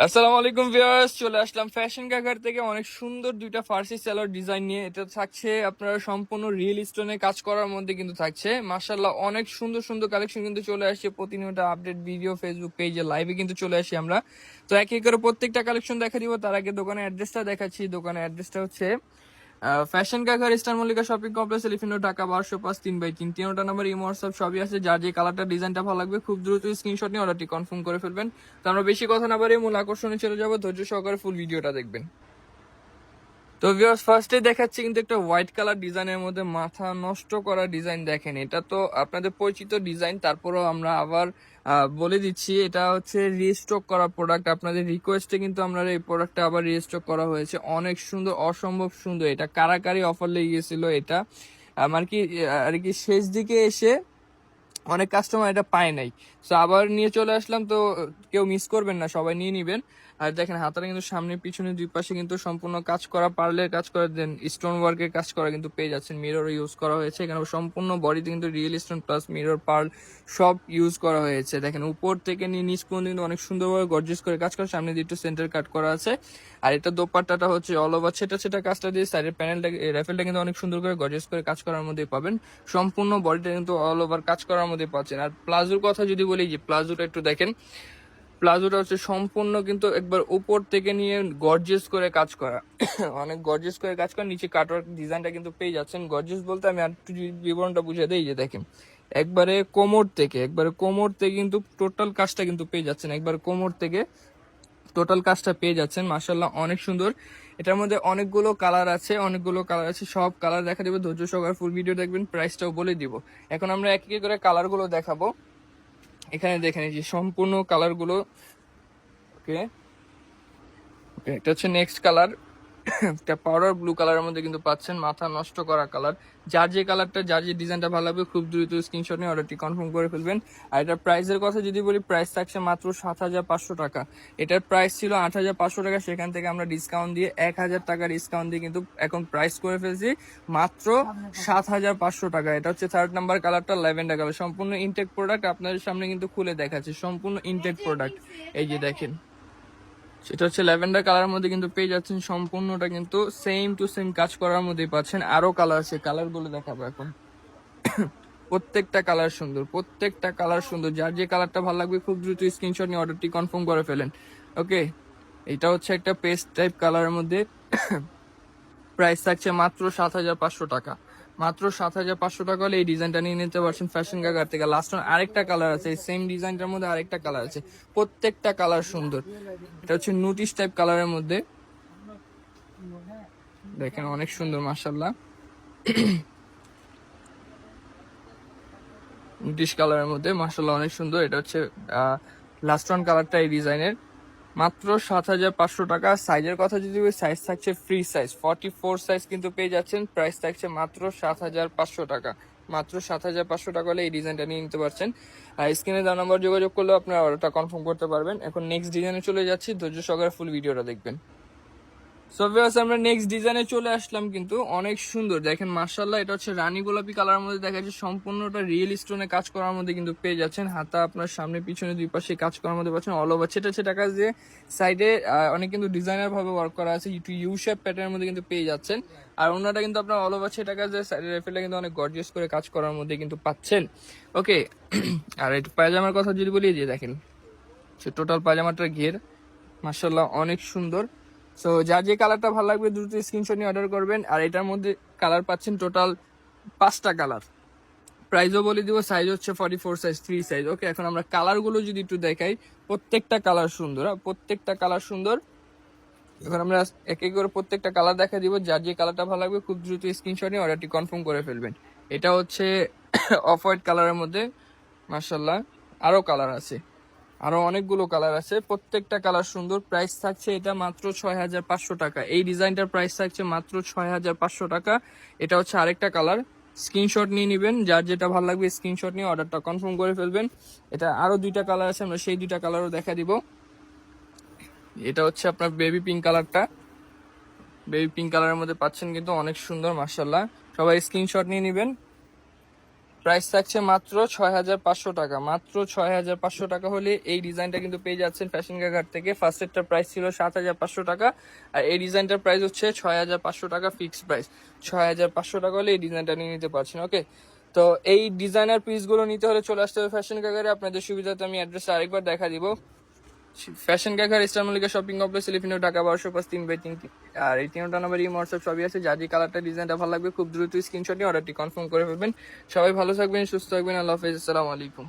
আসসালামু আলাইকুম ভিউয়ার্স, চলে আসলাম ফ্যাশন কাকার থেকে অনেক সুন্দর দুইটা ফার্সি সালোয়ার ডিজাইন নিয়ে। এটা থাকছে আপনারা সম্পূর্ণ রিয়েল স্টোনে কাজ করার মধ্যে কিন্তু থাকছে। মাশাআল্লাহ অনেক সুন্দর সুন্দর কালেকশন কিন্তু চলে আসছে। প্রতিনিয়ত আপডেট ভিডিও ফেসবুক পেজে লাইভে কিন্তু চলে আসি আমরা। তো এক এক করে প্রত্যেকটা কালেকশন দেখা দিব। তার আগে দোকানের অ্যাড্রেসটা দেখাচ্ছি। দোকানের অ্যাড্রেসটা হচ্ছে ফ্যাশন কাকার Easter Mallika shopping complex, elephant road, Dhaka 1205 3/3। তিনটা নাম্বার ইমো হোয়াটসঅ্যাপ সবই আছে। যার যে কালারটা ডিজাইনটা ভালো লাগবে খুব দ্রুত স্ক্রিনশট নিয়ে অর্ডারটি কনফার্ম করে ফেলবেন। তো আমরা বেশি কথা না বাড়িয়ে মূল আকর্ষণে চলে যাবো। ধৈর্য সহকারে ফুল ভিডিওটা দেখবেন। তো ভিউয়ার্স, ফার্স্টে দেখাচ্ছি কিন্তু একটা হোয়াইট কালার ডিজাইনের মধ্যে মাথা নষ্ট করা ডিজাইন। দেখেন, এটা তো আপনাদের পরিচিত ডিজাইন, তারপরেও আমরা আবার বলে দিচ্ছি এটা হচ্ছে রিস্টক করা প্রোডাক্ট। আপনাদের রিকোয়েস্টে কিন্তু আমরা এই প্রোডাক্টটা আবার রিস্টক করা হয়েছে। অনেক সুন্দর, অসম্ভব সুন্দর। এটা কারাকারি অফার লেগে গেছিল। এটা আমার কি আর কি শেষ দিকে এসে অনেক কাস্টমার এটা পায় নাই, তো আবার নিয়ে চলে আসলাম। তো কেউ মিস করবেন না, সবাই নিয়ে নিবেন। আর দেখেন হাতাটা কিন্তু সামনে পিছনে দুই পাশে কিন্তু সম্পূর্ণ কাজ করা, পার্লের কাজ করা, দেন স্টোন ওয়ার্কের কাজ করা কিন্তু পেয়ে যাচ্ছেন। মিরর ইউজ করা হয়েছে এখানে সম্পূর্ণ বডিতে কিন্তু real stone plus mirror pearl সব ইউজ করা হয়েছে। দেখেন উপর থেকে নিয়ে নিচ পর্যন্ত কিন্তু অনেক সুন্দরভাবে গর্জিয়াস করে কাজ করা। সামনে দিয়ে একটু সেন্টার কাট করা আছে। আর এটা দোপাট্টাটা হচ্ছে অল ওভার ছেটা ছেটা কাজটা দিয়ে সাইডের প্যানেলটা র্যাফেলটা কিন্তু অনেক সুন্দর করে গর্জিয়াস করে কাজ করার মধ্যে পাবেন। সম্পূর্ণ বডিটা কিন্তু অল ওভার কাজ করার মধ্যে পাচ্ছেন। আর প্লাজোর কথা যদি বলি, যে প্লাজোটা একটু দেখেন, প্লাজোটা হচ্ছে সম্পূর্ণ কিন্তু একবার উপর থেকে নিয়ে গর্জিয়াস করে কাজ করা। অনেক গর্জিয়াস করে কাজ করা। নিচে কাটওয়ার্ক ডিজাইনটা কিন্তু পেয়ে যাচ্ছেন। গর্জিয়াস বলতে আমি আর একটু বিবরণটা বুঝিয়ে দিই। যে দেখেন একবারে কোমর থেকে কিন্তু টোটাল কাজটা কিন্তু পেয়ে যাচ্ছেন। একবার কোমর থেকে টোটাল কাজটা পেয়ে যাচ্ছেন। মাশাআল্লাহ অনেক সুন্দর। এটার মধ্যে অনেকগুলো কালার আছে, সব কালার দেখা দেবে। ধৈর্য সহকারে ফুল ভিডিও দেখবেন, প্রাইসটাও বলে দিব। এখন আমরা এক এক করে কালারগুলো দেখাবো। এখানে দেখেন এই যে সম্পূর্ণ কালারগুলো। ওকে, এটা হচ্ছে নেক্সট কালার। একটা পাউডার ব্লু কালারের মধ্যে কিন্তু পাচ্ছেন, মাথা নষ্ট করা কালার। যার যে ডিজাইনটা ভালো লাগবে খুব দ্রুত স্ক্রিনশট নিয়ে অর্ডারটি কনফার্ম করে ফেলবেন। আর এটার প্রাইসের কথা যদি বলি, প্রাইস থাকছে মাত্র 7,500 টাকা। এটার প্রাইস ছিল 8,500 টাকা, সেখান থেকে আমরা ডিসকাউন্ট দিয়ে 1,000 টাকা ডিসকাউন্ট দিয়ে কিন্তু এখন প্রাইস করে ফেলছি মাত্র 7,500 টাকা। এটা হচ্ছে থার্ড নাম্বার কালারটা, ল্যাভেন্ডার কালার। সম্পূর্ণ ইনটেক প্রোডাক্ট আপনাদের সামনে কিন্তু খুলে দেখাচ্ছি। সম্পূর্ণ ইনটেক প্রোডাক্ট, এই যে দেখেন। সেটা হচ্ছে ল্যাভেন্ডার কালারের মধ্যে কিন্তু পেয়ে যাচ্ছেন। সম্পূর্ণটা কিন্তু সেম টু সেম কাজ করার মধ্যেই পাচ্ছেন। আরো কালার আছে, কালারগুলো দেখাবো এখন। প্রত্যেকটা কালার সুন্দর। যার যে কালারটা ভালো লাগবে খুব দ্রুত স্ক্রিনশট নিয়ে অর্ডারটি কনফার্ম করে ফেলেন। ওকে, এটা হচ্ছে একটা পেস্ট টাইপ কালারের মধ্যে। প্রাইস থাকছে মাত্র 7,500 টাকা। মাত্র 7,500 টাকা হলে এই ডিজাইনটা নিয়ে নিতে পারছেন ফ্যাশন কাকার থেকে। লাস্ট আরেকটা কালার আছে, সেম ডিজাইনটার মধ্যে আরেকটা কালার আছে। প্রত্যেকটা কালার সুন্দর। এটা হচ্ছে নোটিশ টাইপ কালারের মধ্যে, দেখেন অনেক সুন্দর মাশাআল্লাহ। নোটিশ কালারের মধ্যে মাশাআল্লাহ অনেক সুন্দর। এটা হচ্ছে লাস্ট ওয়ান কালারটা এই ডিজাইনের। মাত্র 7,500 টাকা। সাইজের কথা যদি সাইজ থাকছে ফ্রি সাইজ 44 সাইজ কিন্তু পেয়ে যাচ্ছেন। প্রাইস থাকছে মাত্র 7,500 টাকা। মাত্র 7,500 টাকা হলে এই ডিজাইনটা নিয়ে নিতে পারছেন। আর স্ক্রিনে দেওয়া নাম্বার যোগাযোগ করলেও আপনারা অর্ডারটা কনফার্ম করতে পারবেন। এখন নেক্সট ডিজাইনে চলে যাচ্ছি, ধৈর্য সহকারে ফুল ভিডিওটা দেখবেন। সো ভিউয়ার্স, আমরা নেক্সট ডিজাইনে চলে আসলাম কিন্তু অনেক সুন্দর। দেখেন মাশাআল্লাহ, এটা হচ্ছে রানী গোলাপি কালারের মধ্যে দেখা যাচ্ছে। সম্পূর্ণটা রিয়েল স্টোনে কাজ করার মধ্যে কিন্তু পেয়ে যাচ্ছেন। হাতা আপনার সামনে পিছনে দুই পাশে কাজ করার মধ্যে পাচ্ছেন। অল ওভার ছেটা ছেটা কাজ দিয়ে সাইডে অনেক কিন্তু ডিজাইনার ভাবে ওয়ার্ক করা আছে। ইউ শেপ প্যাটার্নের মধ্যে কিন্তু পেয়ে যাচ্ছেন। আর ওনাটা কিন্তু আপনার অল ওভার ছেটা কাজ দিয়ে সাইডে রেফেলটা কিন্তু অনেক গর্জিয়াস করে কাজ করার মধ্যে কিন্তু পাচ্ছেন। ওকে, আর একটু পায়জামার কথা যদি বলি, যে দেখেন টোটাল পায়জামাটার ঘের মাশাআল্লাহ অনেক সুন্দর। সো যার যে কালারটা ভালো লাগবে দ্রুত স্ক্রিনশট নিয়ে অর্ডার করবেন। আর এটার মধ্যে কালার পাচ্ছেন টোটাল 5টা কালার। প্রাইসও বলে দিব, সাইজ হচ্ছে 44 সাইজ, 3 সাইজ। ওকে, এখন আমরা কালারগুলো যদি একটু দেখাই, প্রত্যেকটা কালার সুন্দর, প্রত্যেকটা কালার সুন্দর। এখন আমরা এক এক করে প্রত্যেকটা কালার দেখা দিব। যার যে কালারটা ভালো লাগবে খুব দ্রুত স্ক্রিনশট নিয়ে অর্ডারটি কনফার্ম করে ফেলবেন। এটা হচ্ছে অফ হোয়াইট কালারের মধ্যে মাশাআল্লাহ। আরো কালার আছে, আরো অনেকগুলো কালার আছে, প্রত্যেকটা কালার সুন্দর। প্রাইস থাকছে এটা মাত্র 6,500 টাকা। এই ডিজাইনটার প্রাইস থাকছে মাত্র 6,500 টাকা। এটা হচ্ছে আরেকটা কালার। স্ক্রিনশট নিয়ে নেবেন, যার যেটা ভালো লাগবে স্ক্রিনশট নিয়ে অর্ডারটা কনফার্ম করে ফেলবেন। এটা আরো দুইটা কালার আছে, আমরা সেই দুইটা কালারও দেখা দিব। এটা হচ্ছে আপনার বেবি পিঙ্ক কালারটা। বেবি পিঙ্ক কালারের মধ্যে পাচ্ছেন কিন্তু অনেক সুন্দর মাশাআল্লাহ। সবাই স্ক্রিনশট নিয়ে নেবেন। প্রাইস থাকছে মাত্র 6,500 টাকা, মাত্র 6,500 টাকা হলে এই ডিজাইনটা কিন্তু পেয়ে যাচ্ছেন ফ্যাশন ঘাট থেকে। ফার্স্ট সেটটার প্রাইস ছিল 7,500 টাকা, আর এই ডিজাইনটার প্রাইস হচ্ছে 6,500 টাকা, ফিক্সড প্রাইস। 6,500 টাকা হলে এই ডিজাইনটা নিয়ে নিতে পারছেন। ওকে, তো এই ডিজাইনার পিসগুলো নিতে হলে চলে আসতে হবে ফ্যাশন গাগারে। আপনাদের সুবিধাতে আমি অ্যাড্রেসটা আরেকবার দেখা দিব। ফ্যাশন গাগার ইস্টার মল্লিকা শপিং কমপ্লেক্স, এলিফিনো, ঢাকা 1205 3/3। আর এই তিনটা নাম্বার হোয়াটসঅ্যাপ সবই আছে। যার যে কালারটা ডিজাইনটা ভালো লাগবে খুব দ্রুত স্ক্রিনশট নিয়ে অর্ডারটি কনফার্ম করে ফেলবেন। সবাই ভালো থাকবেন, সুস্থ থাকবেন, আল্লাহ হাফেজ, আসসালামু আলাইকুম।